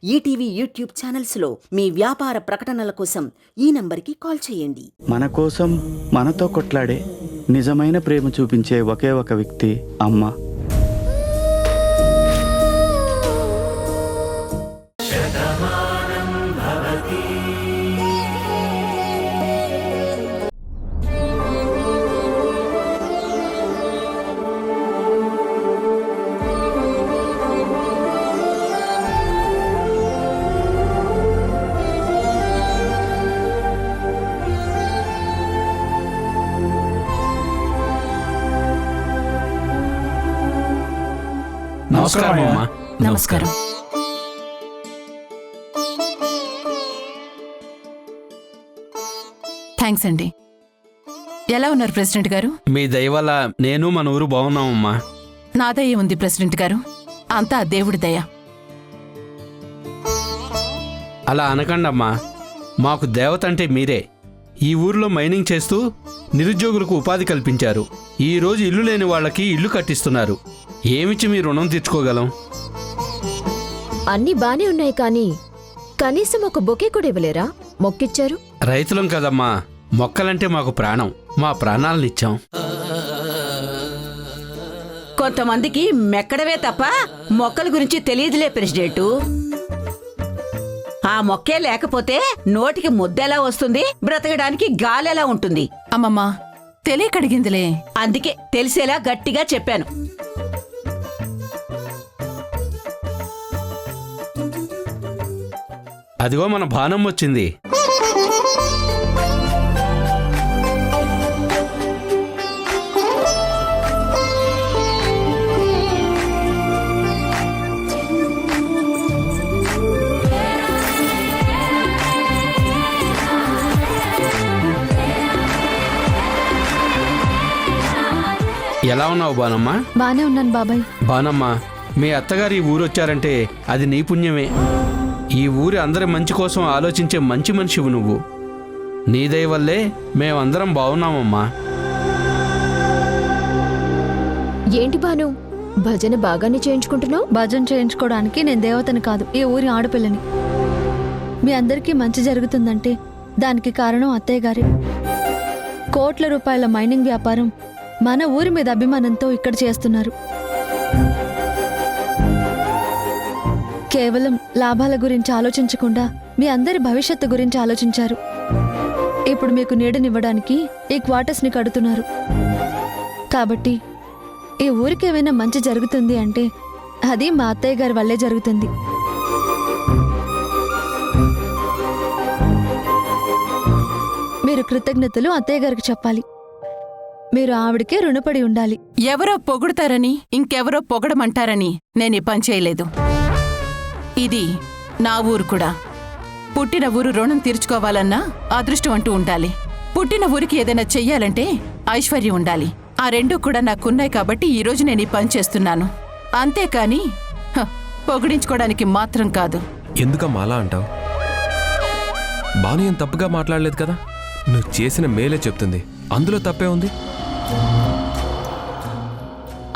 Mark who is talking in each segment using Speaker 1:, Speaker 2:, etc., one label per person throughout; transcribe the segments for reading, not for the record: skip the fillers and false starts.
Speaker 1: ETV YouTube ఛానల్స్లో మీ వ్యాపార ప్రకటనల కోసం ఈ నంబర్కి కాల్ చేయండి.
Speaker 2: మన కోసం మనతో కొట్లాడే నిజమైన ప్రేమ చూపించే ఒకే ఒక వ్యక్తి అమ్మ.
Speaker 3: నమస్కారం అమ్మా.
Speaker 4: నమస్కారం. థ్యాంక్స్ అండి. ఎలా ఉన్నారు ప్రెసిడెంట్ గారు?
Speaker 3: మీ దయ వల్ల నేను మన ఊరు బాగున్నామమ్మా.
Speaker 4: నా దయ ఉంది ప్రెసిడెంట్ గారు, అంతా దేవుడి దయ.
Speaker 3: అలా అనకండమ్మా, మాకు దేవత అంటే మీరే. ఈ ఊరిలో మైనింగ్ చేస్తూ నిరుద్యోగులకు ఉపాధి కల్పించారు. ఈ రోజు ఇల్లు లేని వాళ్ళకి ఇల్లు కట్టిస్తున్నారు. ఏమిచ్చి మీ రుణం తీర్చుకోగలం?
Speaker 5: అన్నీ బానే ఉన్నాయి కానీ కనీసం ఒక బొకే కూడా ఇవ్వలేరా? మొక్కిచ్చారు.
Speaker 3: రైతులం కదమ్మా, మొక్కలంటే మాకు ప్రాణం. మా ప్రాణాలనిచ్చాం.
Speaker 6: కొంతమందికి మెక్కడమే తప్ప మొక్కల గురించి తెలియదులే ప్రెసిడెంటు. ఆ మొక్కే లేకపోతే నోటికి ముద్దెలా వస్తుంది, బ్రతకడానికి గాలెలా ఉంటుంది?
Speaker 4: అమ్మమ్మ తెలియకడిగిందిలే,
Speaker 6: అందుకే తెలిసేలా గట్టిగా చెప్పాను.
Speaker 3: అదిగో మన బాణం వచ్చింది. ఎలా ఉన్నావు బానమ్మా?
Speaker 5: బానే ఉన్నాను బాబాయ్.
Speaker 3: బానమ్మా, మీ అత్తగారు ఈ ఊరు వచ్చారంటే అది నీ పుణ్యమే. ఈ ఊరి అందరి మంచి కోసం ఆలోచించే మంచి మనిషివు నువ్వు. నీ దయ వల్లే మేమందరం బాగున్నామమ్మా.
Speaker 5: ఏంటి బాను, భజన బాగానే చేయించుకుంటున్నావు?
Speaker 7: భజన చేయించుకోవడానికి నేను దేవతని కాదు, ఈ ఊరి ఆడపిల్లని. మీ అందరికీ మంచి జరుగుతుందంటే దానికి కారణం అత్తయ్య గారే. కోట్ల రూపాయల మైనింగ్ వ్యాపారం మన ఊరి మీద అభిమానంతో ఇక్కడ చేస్తున్నారు. కేవలం లాభాల గురించి ఆలోచించకుండా మీ అందరి భవిష్యత్తు గురించి ఆలోచించారు. ఇప్పుడు మీకు నీడనివ్వడానికి ఈ క్వార్టర్స్ని కడుతున్నారు. కాబట్టి ఈ ఊరికి ఏమైనా మంచి జరుగుతుంది అంటే అది మా అత్తయ్య గారి వల్లే జరుగుతుంది. మీరు కృతజ్ఞతలు అత్తయ్య గారికి చెప్పాలి. మీరు ఆవిడకే రుణపడి ఉండాలి.
Speaker 4: ఎవరో పొగుడతారని ఇంకెవరో పొగడమంటారని నేనీ పని చేయలేదు. ఇది నా ఊరు కూడా. పుట్టిన ఊరు రుణం తీర్చుకోవాలన్నా అదృష్టం అంటూ ఉండాలి. పుట్టిన ఊరికి ఏదైనా చెయ్యాలంటే ఐశ్వర్యం ఉండాలి. ఆ రెండూ కూడా నాకున్నాయి కాబట్టి ఈరోజు నేను ఈ పని చేస్తున్నాను. అంతేకాని పొగిడించుకోవడానికి మాత్రం కాదు.
Speaker 8: ఎందుకమ్మా అలా అంటావు? బాను ఏం తప్పుగా మాట్లాడలేదు కదా. నువ్వు చేసిన మేలే చెప్తుంది, అందులో తప్పే ఉంది.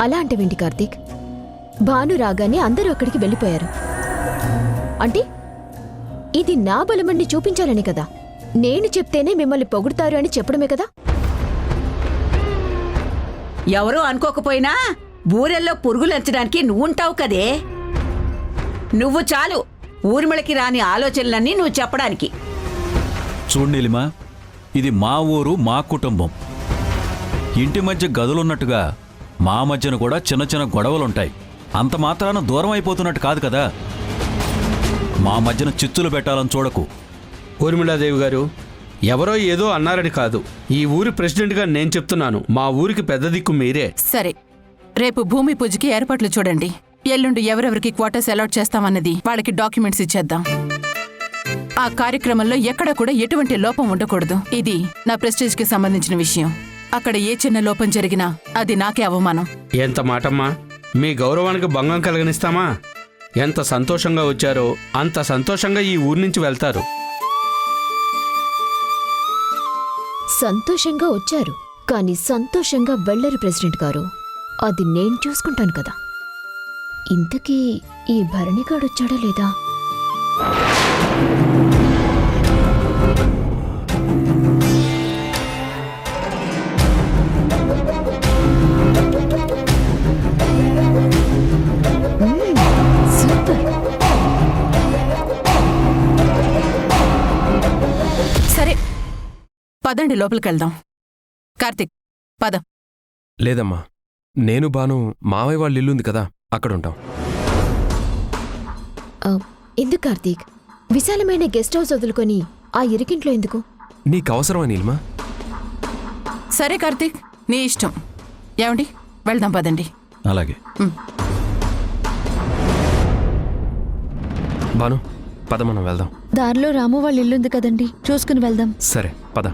Speaker 5: అలా అంటే వింటి కార్తీక్, భాను రాగానే అందరూ అక్కడికి వెళ్ళిపోయారు అంటే ఇది నా బలమని చూపించాలని కదా. నేను చెప్తేనే మిమ్మల్ని పొగుడుతారు అని చెప్పడమే కదా.
Speaker 6: ఎవరో అనుకోకపోయినా ఊరెల్లో పురుగులంచడానికి నువ్వుంటావు కదే. నువ్వు చాలు ఊర్మిళకి రాని ఆలోచనలన్నీ నువ్వు చెప్పడానికి.
Speaker 9: చూడు నీలిమా, ఇది మా ఊరు, మా కుటుంబం. ఇంటి మధ్య గదులున్నట్టుగా మా మధ్యన కూడా చిన్న చిన్న గొడవలుంటాయి. అంత మాత్రాన దూరం అయిపోతున్నట్టు కాదు కదా. మా మధ్యన చిచ్చులు పెట్టాలని చూడకు.
Speaker 3: ఊర్మిళాదేవి గారు, ఎవరో ఏదో అన్నారని కాదు. ఈ ఊరి ప్రెసిడెంట్గా నేను చెప్తున్నాను. మా ఊరికి పెద్ద దిక్కు మీరే.
Speaker 4: సరే, రేపు భూమి పూజకి ఏర్పాట్లు చూడండి. ఎల్లుండి ఎవరెవరికి క్వార్టర్స్ అలాట్ చేస్తామన్నది వాళ్ళకి డాక్యుమెంట్స్ ఇచ్చేద్దాం. ఆ కార్యక్రమంలో ఎక్కడ కూడా ఎటువంటి లోపం ఉండకూడదు. ఇది నా ప్రెస్టేజ్ కి సంబంధించిన విషయం. అక్కడ ఏ చిన్న లోపం జరిగినా అది నాకే అవమానం.
Speaker 3: ఎంత మాటమ్మా, మీ గౌరవానికి భంగం కలిగనిస్తామా? ఎంత సంతోషంగా వచ్చారో అంత సంతోషంగా ఈ ఊరి నుంచి వెళ్తారు.
Speaker 5: సంతోషంగా వచ్చారు కానీ సంతోషంగా వెళ్ళరు ప్రెసిడెంట్ గారు. అది నేను చూసుకుంటాను కదా. ఇంతకీ ఈ భరణిగాడొచ్చాడా లేదా? సూపర్.
Speaker 4: సరే పదండి లోపలికి వెళ్దాం. కార్తీక్ పద.
Speaker 8: లేదమ్మా, నేను బాను మావయ్య వాళ్ళ ఇల్లుంది కదా, అక్కడ ఉంటాం.
Speaker 5: ఎందుకు కార్తీక్ విశాలమైన గెస్ట్ హౌస్ వదులుకొని ఆ ఇరికింట్లో ఎందుకు?
Speaker 8: నీకు అవసరమా నీలిమా?
Speaker 4: సరే కార్తీక్, నీ ఇష్టం. ఏమండి, వెళ్దాం పదండి.
Speaker 9: అలాగే.
Speaker 8: బాను, పద మనం వెళ్దాం.
Speaker 7: దారిలో రాము వాళ్ళ ఇల్లుంది కదండి, చూసుకుని వెళ్దాం.
Speaker 8: సరే పద.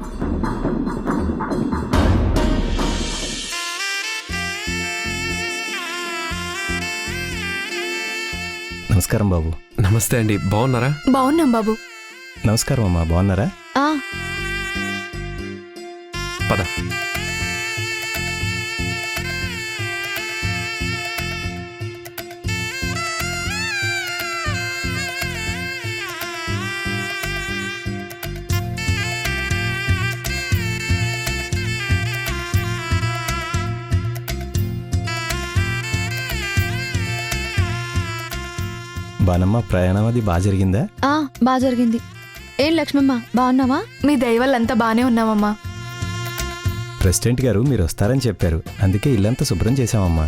Speaker 10: నమస్కారం బాబు.
Speaker 8: నమస్తే అండి, బాగున్నారా?
Speaker 7: బాగున్నాం బాబు.
Speaker 10: నమస్కారం అమ్మా, బాగున్నారా?
Speaker 7: ఆ
Speaker 8: పద.
Speaker 10: బానమ్మ, ప్రయాణం అది బాగా జరిగిందా?
Speaker 7: బాగా జరిగింది. ఏం లక్ష్మమ్మ, బాగున్నావా?
Speaker 11: మీ దయ వల్ల అంతా బానే ఉన్నామమ్మా.
Speaker 10: ప్రెసిడెంట్ గారు మీరు వస్తారని చెప్పారు, అందుకే ఇల్లంతా శుభ్రం చేశామమ్మా.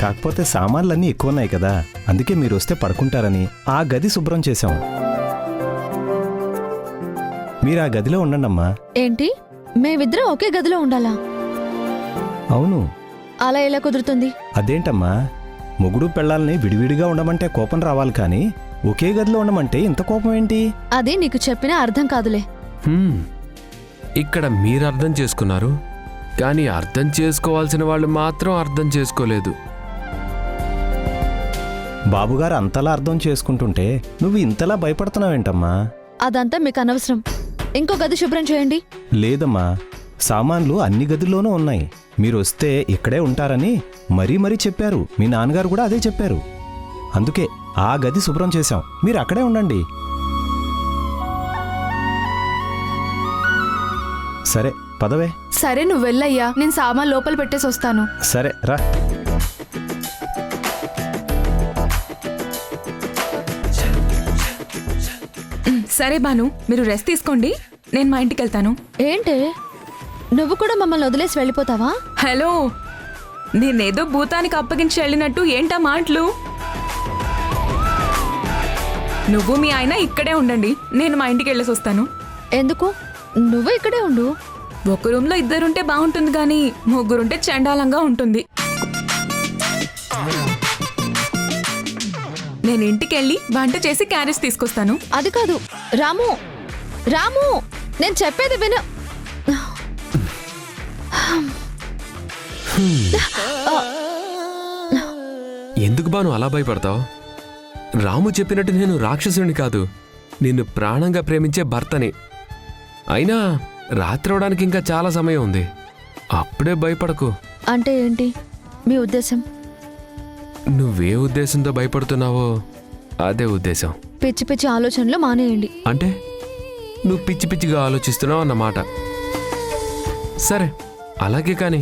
Speaker 10: కాకపోతే సామాన్లన్నీ ఎక్కువ ఉన్నాయి కదా, అందుకే మీరు వస్తే పడుకుంటారని ఆ గది శుభ్రం చేశాం. మీరు ఆ గదిలో ఉండండమ్మా.
Speaker 7: ఏంటి, మేమిద్దరం ఒకే గదిలో ఉండాలా?
Speaker 10: అవును.
Speaker 7: అలా ఎలా కుదురుతుంది?
Speaker 10: అదేంటమ్మా, మొగుడు పెళ్ళాలని విడివిడిగా ఉండమంటే కోపం రావాలి కానీ ఒకే గదిలో ఉండమంటే ఇంత కోపం ఏంటి?
Speaker 7: అది నీకు చెప్పినా అర్థం కాదులే.
Speaker 8: ఇక్కడ మీరు అర్థం చేసుకున్నారు, కానీ అర్థం చేసుకోవాల్సిన వాళ్ళు మాత్రం అర్థం చేసుకోలేదు.
Speaker 10: బాబుగారు అంతలా అర్థం చేసుకుంటుంటే నువ్వు ఇంతలా భయపడుతున్నావేంటమ్మా?
Speaker 7: అదంతా మీకు అనవసరం. ఇంకో గది శుభ్రం చేయండి.
Speaker 10: లేదమ్మా, సామాన్లు అన్ని గదుల్లోనూ ఉన్నాయి. మీరు వస్తే ఇక్కడే ఉంటారని మరీ మరీ చెప్పారు. మీ నాన్నగారు కూడా అదే చెప్పారు. అందుకే ఆ గది శుభ్రం చేశాం, మీరు అక్కడే ఉండండి. సరే పదవే.
Speaker 11: సరే నువ్వు వెళ్ళయ్యా, నేను సామాన్ లోపల పెట్టేసి వస్తాను.
Speaker 10: సరే రా.
Speaker 11: సరే బాను, మీరు రెస్ట్ తీసుకోండి, నేను మా ఇంటికి వెళ్తాను.
Speaker 7: ఏంటి, నువ్వు కూడా మమ్మల్ని వదిలేసి వెళ్ళిపోతావా?
Speaker 11: హలో, నేనేదో భూతానికి అప్పగించి వెళ్ళినట్టు ఏంటా మాటలు? నువ్వు మీ ఆయన ఇక్కడే ఉండండి, నేను మా ఇంటికి వెళ్ళేసి వస్తాను.
Speaker 7: ఎందుకు? నువ్వు ఇక్కడే ఉండు.
Speaker 11: ఒక రూమ్లో ఇద్దరుంటే బాగుంటుంది కానీ ముగ్గురుంటే చండాలంగా ఉంటుంది. నేను ఇంటికి వెళ్ళి వంట చేసి క్యారేజ్ తీసుకొస్తాను.
Speaker 7: అది కాదు రాము, రాము, నేను చెప్పేది విను.
Speaker 8: ఎందుకు బాను అలా భయపడతావు? రాము చెప్పినట్టు నేను రాక్షసుని కాదు, నిన్ను ప్రాణంగా ప్రేమించే భర్తని. అయినా రాత్రి అవడానికి ఇంకా చాలా సమయం ఉంది, అప్పుడే భయపడకు.
Speaker 7: అంటే ఏంటి మీ ఉద్దేశం?
Speaker 8: నువ్వే ఉద్దేశంతో భయపడుతున్నావో అదే ఉద్దేశం.
Speaker 7: పిచ్చి పిచ్చి ఆలోచనలు మానేయండి.
Speaker 8: అంటే నువ్వు పిచ్చి పిచ్చిగా ఆలోచిస్తున్నావు అన్నమాట. సరే అలాగే కాని,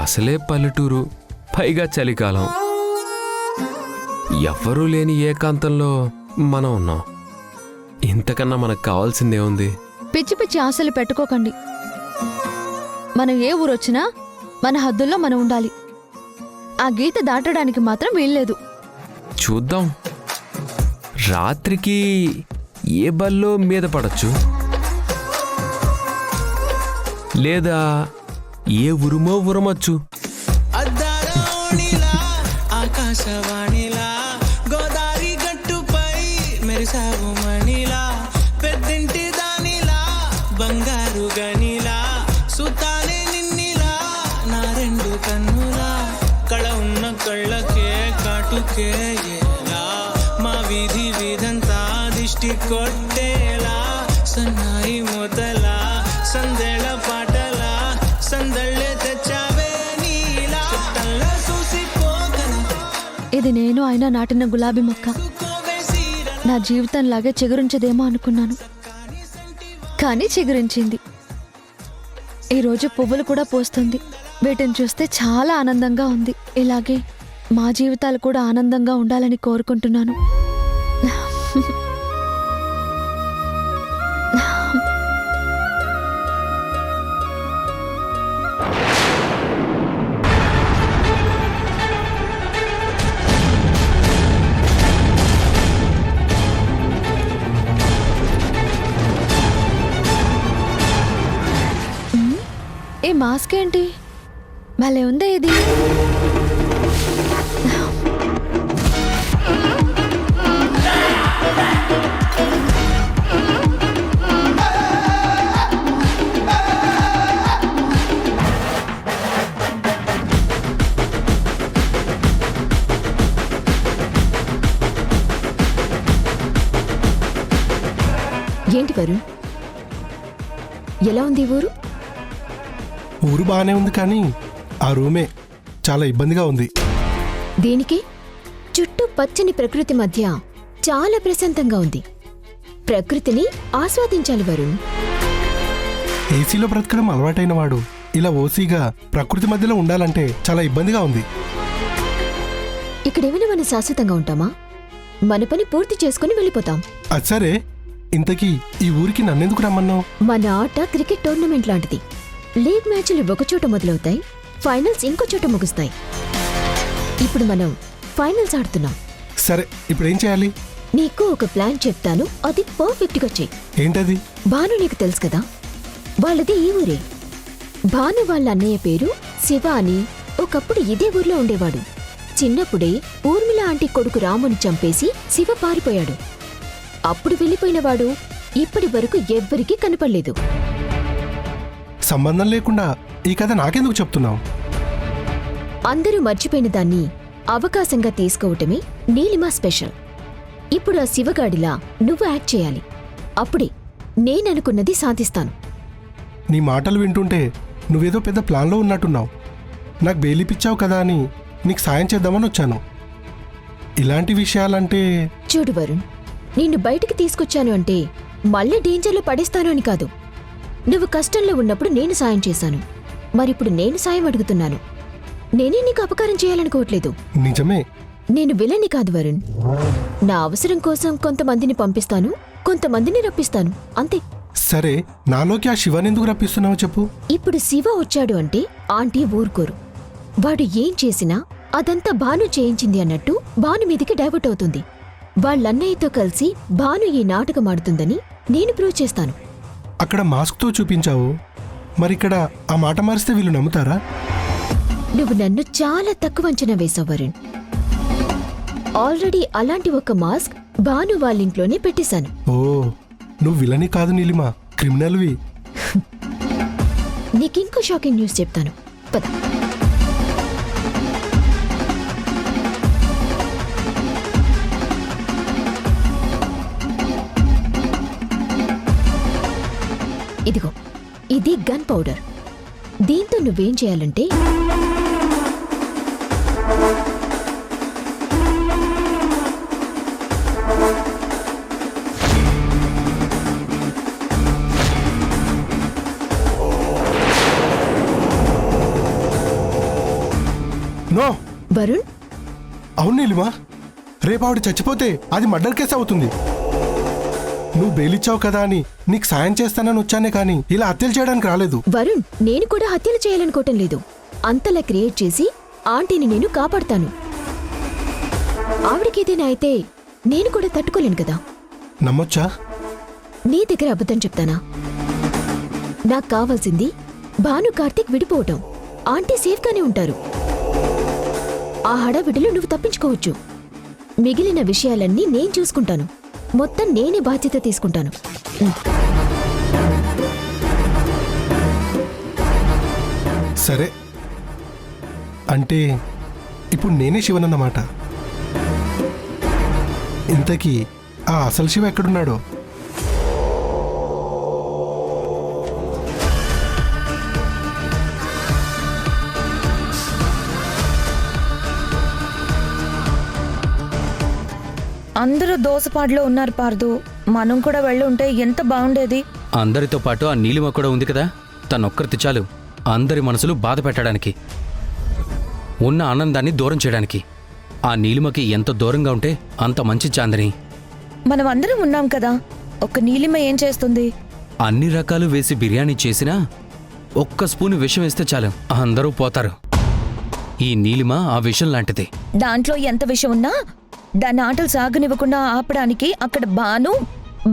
Speaker 8: అసలే పల్లెటూరు, పైగా చలికాలం, ఎవ్వరూ లేని ఏకాంతంలో మనం ఉన్నాం. ఇంతకన్నా మనకు కావాల్సిందే ఉంది?
Speaker 7: పిచ్చి పిచ్చి ఆశలు పెట్టుకోకండి. మనం ఏ ఊరొచ్చినా మన హద్దుల్లో మనం ఉండాలి. ఆ గీత దాటడానికి మాత్రం వీల్లేదు.
Speaker 8: చూద్దాం, రాత్రికి ఏ బల్లో మీద పడచ్చు, లేదా ఏ ఉరుమో ఉరమచ్చు.
Speaker 12: ఆకాశవాణిలా గోదారి గట్టుపై మెరిసావు మణిలా, పెద్దింటి దానిలా బంగారు గనిలా, సుతానే నిన్నిలా నా రెండు కన్నులా, కళ ఉన్న కళ్ళకే కాటుకే ఎలా, మా వీధి వీధంతా దిష్టి కొట్టేలా, సన్నాయి మొదలా సందేళ పాటలా సందళ్ళే తెచ్చావే నీలా, చుట్టంలా చూసిపోగల.
Speaker 7: ఇది నేను అయినా నాటిన గులాబీ మొక్క. నా జీవితంలాగే చిగురించదేమో అనుకున్నాను, కానీ చిగురించింది. ఈరోజు పువ్వులు కూడా పోస్తుంది. వీటిని చూస్తే చాలా ఆనందంగా ఉంది. ఇలాగే మా జీవితాలు కూడా ఆనందంగా ఉండాలని కోరుకుంటున్నాను. ఏ మాస్క్ ఏంటి భలే ఉందే ఇది.
Speaker 5: ఏంటి వరుణ్, ఎలా ఉంది ఈ ఊరు?
Speaker 13: ఊరు బాగానే ఉంది, కానీ ఆ రూమే చాలా ఇబ్బందిగా ఉంది.
Speaker 5: దేనికి? చుట్టూ పచ్చని ప్రకృతి మధ్య చాలా ప్రశాంతంగా ఉంది. ప్రకృతిని ఆస్వాదించాలి వరుణ్.
Speaker 13: ఏసీలో బ్రతకడం అలవాటైన వాడు ఇలా ఓసీగా ప్రకృతి మధ్యలో ఉండాలంటే చాలా ఇబ్బందిగా ఉంది.
Speaker 5: ఇక్కడేమైనా మనం శాశ్వతంగా ఉంటామా? మన పని పూర్తి చేసుకుని వెళ్ళిపోతాం.
Speaker 13: అది సరే, ఇంతకీ ఈ ఊరికి నన్నెందుకు రమ్మన్నావు?
Speaker 5: మన ఆట క్రికెట్ టోర్నమెంట్ లాంటిది. లీగ్ మ్యాచ్లు ఒకచోట మొదలవుతాయి, ఫైనల్స్ ఇంకో చోట ముగుస్తాయి. ఇప్పుడు మనం ఫైనల్స్ ఆడుతున్నాం.
Speaker 13: సరే, ఇప్పుడు ఏం చేయాలి?
Speaker 5: నీకు ఒక ప్లాన్ చెప్తాను, అది పర్ఫెక్ట్గా చెయ్యి.
Speaker 13: ఏంటది?
Speaker 5: భాను నీకు తెలుసు కదా, వాళ్ళది ఈ ఊరే. భాను వాళ్ళ అన్నయ్య పేరు శివ అని ఒకప్పుడు ఇదే ఊర్లో ఉండేవాడు. చిన్నప్పుడే ఊర్మిళ ఆంటీ కొడుకు రాముని చంపేసి శివ పారిపోయాడు. అప్పుడు వెళ్ళిపోయినవాడు ఇప్పటి వరకు ఎవ్వరికీ కనపడలేదు.
Speaker 13: సంబంధం లేకుండా ఈ కథ నాకెందుకు చెప్తున్నావు?
Speaker 5: అందరూ మర్చిపోయిన దాన్ని అవకాశంగా తీసుకోవటమే నీలిమా స్పెషల్. ఇప్పుడు ఆ శివగాడిలా నువ్వు యాక్ట్ చేయాలి. అప్పుడే నేననుకున్నది సాధిస్తాను.
Speaker 13: నీ మాటలు వింటుంటే నువ్వేదో పెద్ద ప్లాన్లో ఉన్నట్టున్నావు. నాకు బెయిలిపిచ్చావు కదా అని నీకు సాయం చేద్దామని వచ్చాను. ఇలాంటి విషయాలంటే...
Speaker 5: చూడు వరుణ్, నిన్ను బయటికి తీసుకొచ్చాను అంటే మళ్ళీ డేంజర్లో పడేస్తాను అని కాదు. నువ్వు కష్టంలో ఉన్నప్పుడు నేను సాయం చేశాను, మరిప్పుడు నేను సాయం అడుగుతున్నాను. నేనే నీకు అపకారం చేయాలనుకోవట్లేదు.
Speaker 13: నిజమే.
Speaker 5: నేను విలన్ని కాదు వరుణ్. నా అవసరం కోసం కొంతమందిని పంపిస్తాను, కొంతమందిని రప్పిస్తాను, అంతే.
Speaker 13: సరే, నాలోకి ఆ శివనెందుకు రప్పిస్తున్నావో చెప్పు.
Speaker 5: ఇప్పుడు శివ వచ్చాడు అంటే ఆంటీ ఊరుకోరు. వాడు ఏం చేసినా అదంతా భాను చేయించింది అన్నట్టు భాను మీదికి డైవర్ట్ అవుతుంది. వాళ్ళన్నయ్యతో కలిసి భాను ఈ నాటకం ఆడుతుందని నేను ప్రూవ్ చేస్తాను.
Speaker 13: అక్కడ మాస్క్తో చూపించావు, మరిక్కడ ఆ మాట మారిస్తే వీళ్ళు నమ్ముతారా?
Speaker 5: నువ్వు నన్ను చాలా తక్కువ అంచనా వేశావు వరుణ్. ఆల్రెడీ అలాంటి ఒక మాస్క్ భాను వాళ్ళింట్లోనే పెట్టేశాను.
Speaker 13: ఓ, నువ్వు విలని కాదు నీలిమా, క్రిమినల్వి.
Speaker 5: నీకింకో షాకింగ్ న్యూస్ చెప్తాను, పద. ఇదిగో, ఇది గన్ పౌడర్. దీంతో నువ్వేం చేయాలంటే
Speaker 13: నో
Speaker 5: వరుణ్.
Speaker 13: అవును నీలిమా, రేపు ఆవిడ చచ్చిపోతే అది మర్డర్ కేసు అవుతుంది. నువ్వు బెయిలిచ్చావు కదా అని నీకు సాయం చేస్తానని వచ్చానే కానీ ఇలా హత్యలు చేయడానికి రాలేదు.
Speaker 5: వరుణ్, నేను కూడా హత్యలు చేయాలనుకోవటం లేదు. అంతలా క్రియేట్ చేసి ఆంటీని నేను కాపాడుతాను. ఆవిడకేదైనా అయితే నేను కూడా తట్టుకోలేను కదా.
Speaker 13: నమ్మొచ్చా?
Speaker 5: నీ దగ్గర అబద్ధం చెప్తానా? నాకు కావాల్సింది భాను కార్తీక్ విడిపోవటం. ఆంటీ సేఫ్గానే ఉంటారు. ఆ హడావిడిలో నువ్వు తప్పించుకోవచ్చు. మిగిలిన విషయాలన్నీ నేను చూసుకుంటాను. మొత్తం నేనే బాధ్యత తీసుకుంటాను.
Speaker 13: సరే, అంటే ఇప్పుడు నేనే శివనన్నమాట. ఇంతకీ ఆ అసలు శివ ఎక్కడున్నాడో?
Speaker 7: అందరూ దోసపాడులో ఉన్నారు పార్దు. మనం కూడా వెళ్ళి ఉంటే ఎంత బాగుండేది.
Speaker 3: అందరితో పాటు ఆ నీలిమ కూడా ఉంది కదా, తనొక్కరితి చాలు అందరి మనసులు బాధ పెట్టడానికి, ఉన్న ఆనందాన్ని దూరం చేయడానికి. ఆ నీలిమకి ఎంత దూరంగా ఉంటే అంత మంచి చాందని.
Speaker 7: మనం అందరం ఉన్నాం కదా, ఒక్క నీలిమ ఏం చేస్తుంది?
Speaker 3: అన్ని రకాలు వేసి బిర్యానీ చేసినా ఒక్క స్పూన్ విషం వేస్తే చాలు అందరూ పోతారు. ఈ నీలిమ ఆ విషం లాంటిది.
Speaker 7: దాంట్లో ఎంత విషయం ఉన్నా దాని ఆటలు సాగనివ్వకుండా ఆపడానికి అక్కడ బాను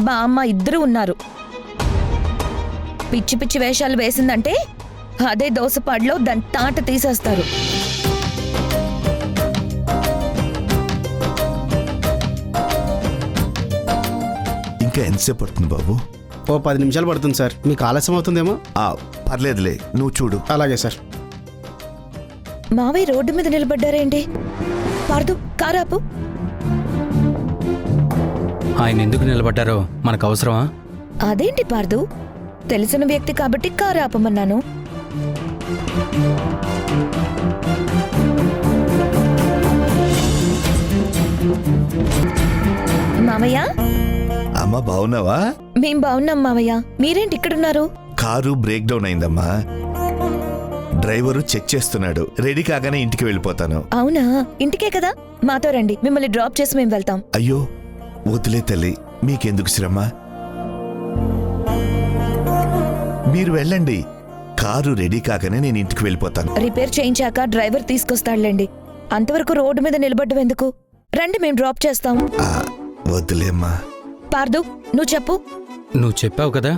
Speaker 7: బామ్మ ఇద్దరు ఉన్నారు. పిచ్చి పిచ్చి వేషాలు వేసిందంటే అదే దోసపాడులో దాని తాట తీసేస్తారు.
Speaker 14: ఇంకా ఎంతసేపు పడుతుంది బాబు?
Speaker 15: ఓ 10 నిమిషాలు పడుతుంది సార్. మీకు ఆలస్యం అవుతుందేమో.
Speaker 14: పర్లేదులే, నువ్వు చూడు.
Speaker 15: అలాగే సార్.
Speaker 7: మావయ్య రోడ్డు మీద నిలబడ్డారేంటి? పార్దు కారాపు.
Speaker 3: ఆయన ఎందుకు నిలబడ్డారో మనకు అవసరమా?
Speaker 7: అదేంటి పార్దు, తెలిసిన వ్యక్తి కాబట్టి కారు ఆపమన్నాను. మావయ్య.
Speaker 14: అమ్మా బావున్నావా?
Speaker 7: మేం బాగున్నాం మావయ్య, మీరేంటి ఇక్కడున్నారు?
Speaker 14: కారు బ్రేక్ డౌన్ అయిందమ్మా. డ్రైవరు చెక్ చేస్తున్నాడు. రెడీ కాగానే ఇంటికి వెళ్ళిపోతాను.
Speaker 7: అవునా, ఇంటికే కదా, మాతో రండి, మిమ్మల్ని డ్రాప్ చేసి మేము వెళ్తాం.
Speaker 14: అయ్యో వదిలే తల్లి, మీకెందుకు శ్రమ? మీరు వెళ్ళండి, కారు రెడీ కాగానే నేను ఇంటికి వెళ్ళిపోతాను.
Speaker 7: రిపేర్ చేయించాక డ్రైవర్ తీసుకొస్తాడులేండి. అంతవరకు రోడ్డు మీద నిలబడ్డం ఎందుకు? రండి, మేము డ్రాప్ చేస్తాం.
Speaker 14: వద్దులేమ్మా.
Speaker 7: పార్దు నువ్వు చెప్పు.
Speaker 3: నువ్వు చెప్పావు కదా,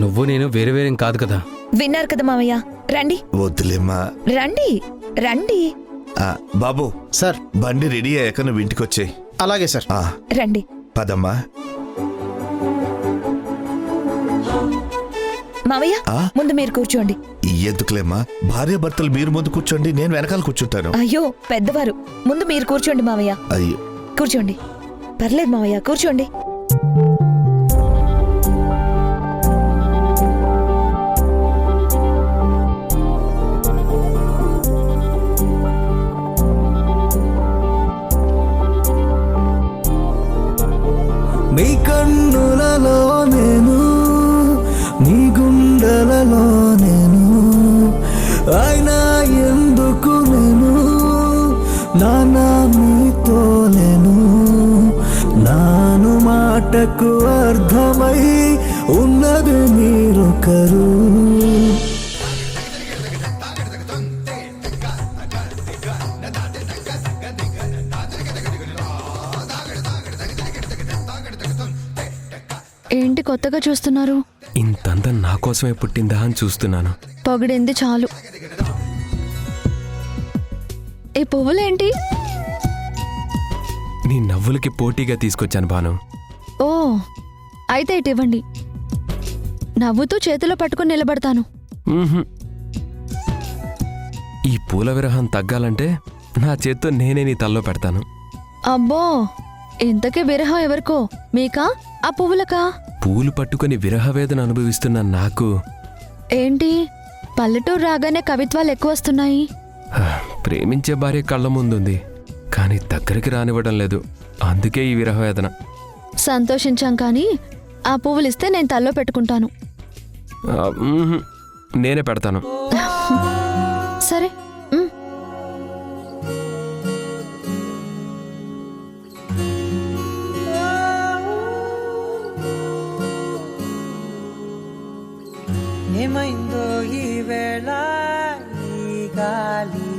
Speaker 3: నువ్వు నేను వేరే వేరేం కాదు కదా.
Speaker 7: విన్నారు కదా మావయ్య, రండి.
Speaker 14: వద్దులేమ్మా.
Speaker 7: రండి రండి.
Speaker 14: బాబు
Speaker 15: సార్,
Speaker 14: బండి రెడీ అయ్యాక నువ్వు ఇంటికి వచ్చేయ్.
Speaker 15: అలాగే సార్.
Speaker 7: రండి.
Speaker 14: పదమ్మా.
Speaker 7: మావయ్య ముందు మీరు కూర్చోండి.
Speaker 14: ఎందుకులేమ్మా, భార్య భర్తలు మీరు ముందు కూర్చోండి, నేను వెనకాల కూర్చుంటాను.
Speaker 7: అయ్యో పెద్దవారు, ముందు మీరు కూర్చోండి మావయ్య.
Speaker 14: అయ్యో
Speaker 7: కూర్చోండి. పర్లేదు మావయ్య, కూర్చోండి.
Speaker 12: నీ కన్నులలో నేను, నీ గుండెలలో నేను, అయినా ఎందుకు నేను నానా మీతో లేను. నాను మాటకు అర్థమై ఉన్నది మీరొకరు.
Speaker 7: ఏంటి కొత్తగా చూస్తున్నారు?
Speaker 8: ఇంతందం నా కోసమే పుట్టిందా అని చూస్తున్నాను.
Speaker 7: పొగిడింది చాలు. ఈ పువ్వులేంటి?
Speaker 8: నీ నవ్వులకి పోటీగా తీసుకొచ్చాను భాను.
Speaker 7: ఓ, అయితే ఇటు ఇవ్వండి. నవ్వుతూ చేతిలో పట్టుకుని నిలబడతాను.
Speaker 8: ఈ పూల విరహం తగ్గాలంటే నా చేత్తో నేనే నీ తల్లో పెడతాను.
Speaker 7: అబ్బో, ఇంతకీ విరహం ఎవరికో, మీకా ఆ పువ్వులకా?
Speaker 8: పూలు పట్టుకుని విరహవేదన అనుభవిస్తున్న నాకు
Speaker 7: ఏంటి పల్లెటూరు రాగానే కవిత్వాలు ఎక్కువ వస్తున్నాయి?
Speaker 8: ప్రేమించే భార్య కళ్ళ ముందుంది, కానీ దగ్గరికి రానివ్వడం లేదు. అందుకే ఈ విరహవేదన.
Speaker 7: సంతోషించాం, కానీ ఆ పువ్వులిస్తే నేను తల్లో పెట్టుకుంటాను.
Speaker 8: నేనే పెడతాను.
Speaker 7: సరే.
Speaker 12: ఏమైందో ఈ వేళ ఈ గాలి,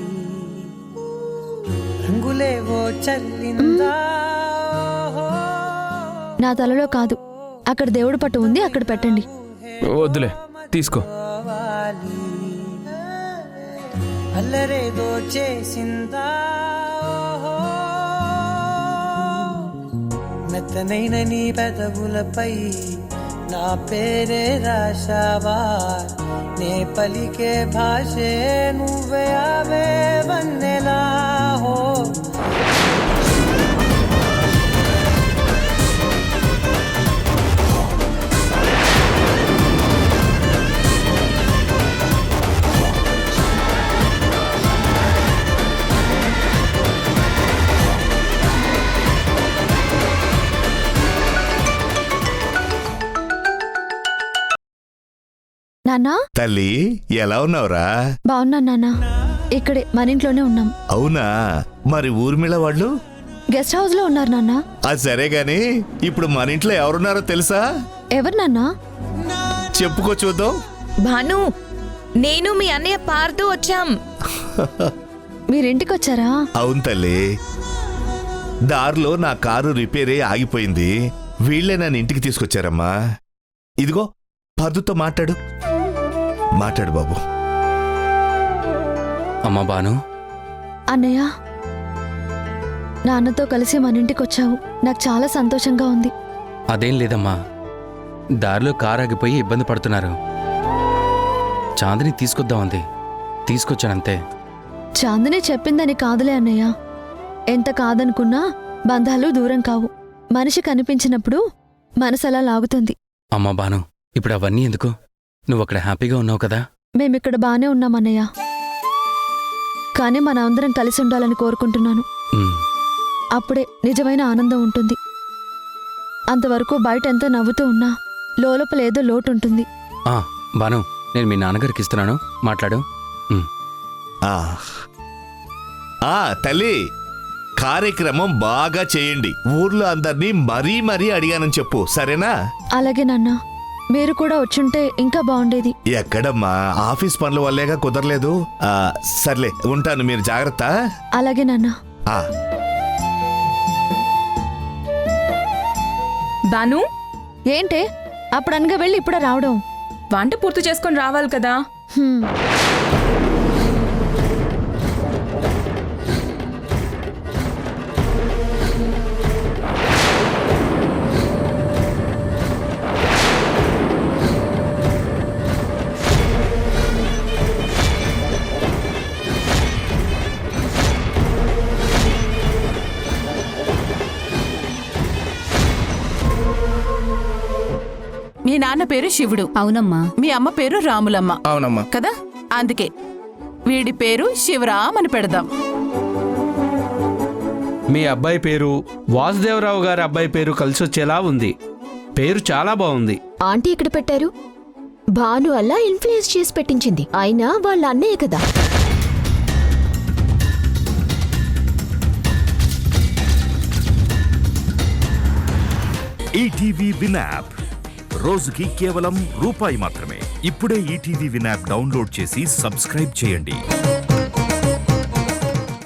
Speaker 12: రంగులేవో చల్లిందా.
Speaker 7: నా తలలో కాదు, అక్కడ దేవుడు పట్టు ఉంది, అక్కడ పెట్టండి.
Speaker 8: వద్దులే, తీసుకో.
Speaker 12: అల్లరేదో చేసిందా. మెత్తనైన నీ పెదవులపై నా పేరే రాశావా. నే పలికే భాషే నువ్వే అవే వన్నెలా. హో
Speaker 7: నాన్నా
Speaker 14: తల్లి ఎలా ఉన్నావురా?
Speaker 7: బాగున్నాను నాన్నా. ఇక్కడే మన ఇంట్లోనే ఉన్నాం.
Speaker 14: అవునా, మరి ఊర్మిళ వాళ్ళు?
Speaker 7: గెస్ట్ హౌస్ లో ఉన్నారు నాన్నా.
Speaker 14: అది సరే గాని ఇప్పుడు మన ఇంట్లో ఎవరున్నారో తెలుసా?
Speaker 7: ఎవరు నాన్నా?
Speaker 14: చెప్పుకో చూద్దాం.
Speaker 11: భాను, నేను మీ అన్నయ్య పార్తూ వచ్చాం.
Speaker 7: మీరింటికి వచ్చారా?
Speaker 14: అవును తల్లి, దారిలో నా కారు రిపేర్ అయి ఆగిపోయింది. వీళ్లే నన్ను ఇంటికి తీసుకొచ్చారమ్మా. ఇదిగో పద్దుతో మాట్లాడు బాబు.
Speaker 16: అమ్మా బాను.
Speaker 7: అన్నయ్య, నాన్నతో కలిసి మన ఇంటికి వచ్చావు. నాకు చాలా సంతోషంగా ఉంది.
Speaker 16: అదేం లేదమ్మా, దారిలో కారు ఆగిపోయి ఇబ్బంది పడుతున్నారు. చాందిని తీసుకొద్దామంది, తీసుకొచ్చానంతే.
Speaker 7: చాందిని చెప్పిందని కాదులే అన్నయ్య. ఎంత కాదనుకున్నా బంధాలు దూరం కావు. మనిషి కనిపించినప్పుడు మనసలా లాగుతుంది.
Speaker 16: అమ్మా బాను, ఇప్పుడు అవన్నీ ఎందుకు? నువ్వు అక్కడ హ్యాపీగా ఉన్నావు కదా?
Speaker 7: మేమిక్కడ బానే ఉన్నామన్నయ్య, కానీ మన అందరం కలిసి ఉండాలని కోరుకుంటున్నాను.
Speaker 16: ఉమ్,
Speaker 7: అప్పుడే నిజమైన ఆనందం ఉంటుంది. అంతవరకు బయట ఎంత నవ్వుతూ ఉన్నా లోపల ఏదో లోటు ఉంటుంది.
Speaker 16: ఆ, బాను, నేను మీ నాన్నగారికి ఇస్తున్నాను, మాట్లాడు. ఉమ్.
Speaker 14: తల్లి, కార్యక్రమం బాగా చేయండి. ఊర్లో అందరినీ మరీ అడిగానని చెప్పు, సరేనా?
Speaker 7: అలాగే నాన్న, మీరు కూడా వచ్చుంటే ఇంకా బాగుండేది.
Speaker 14: ఎక్కడమ్మా, ఆఫీస్ పనుల వల్లేగా కుదరలేదు. సర్లే, ఉంటాను, మీరు జాగ్రత్త.
Speaker 7: అలాగే నాన్న.
Speaker 11: భాను,
Speaker 7: ఏంటే అప్పుడు అనగా వెళ్ళి ఇప్పుడే రావడం?
Speaker 11: వంట పూర్తి చేసుకొని రావాలి కదా.
Speaker 4: మీ నాన్న పేరు శివుడు.
Speaker 6: అవునమ్మా.
Speaker 4: మీ అమ్మ పేరు రాములమ్మ.
Speaker 15: అవునమ్మా.
Speaker 4: కదా, అందుకే వీడి పేరు శివరామ్ అని పెడదాం.
Speaker 3: మీ అబ్బాయి పేరు వాసుదేవరావు గారి అబ్బాయి పేరు కలిసొచ్చేలా ఉంది. పేరు చాలా బాగుంది.
Speaker 5: ఆంటీ ఇక్కడ పెట్టారు. భాను అలా ఇన్ఫ్లుయెన్స్ చేసి పెట్టించింది. అయినా వాళ్ళ అన్నయ్య కదా.
Speaker 17: ఈటీవీ విన్ యాప్ రోజుకి కేవలం రూపాయి మాత్రమే. ఇప్పుడే ఈటీవీ విన్ యాప్ డౌన్లోడ్ చేసి సబ్స్క్రైబ్ చేయండి.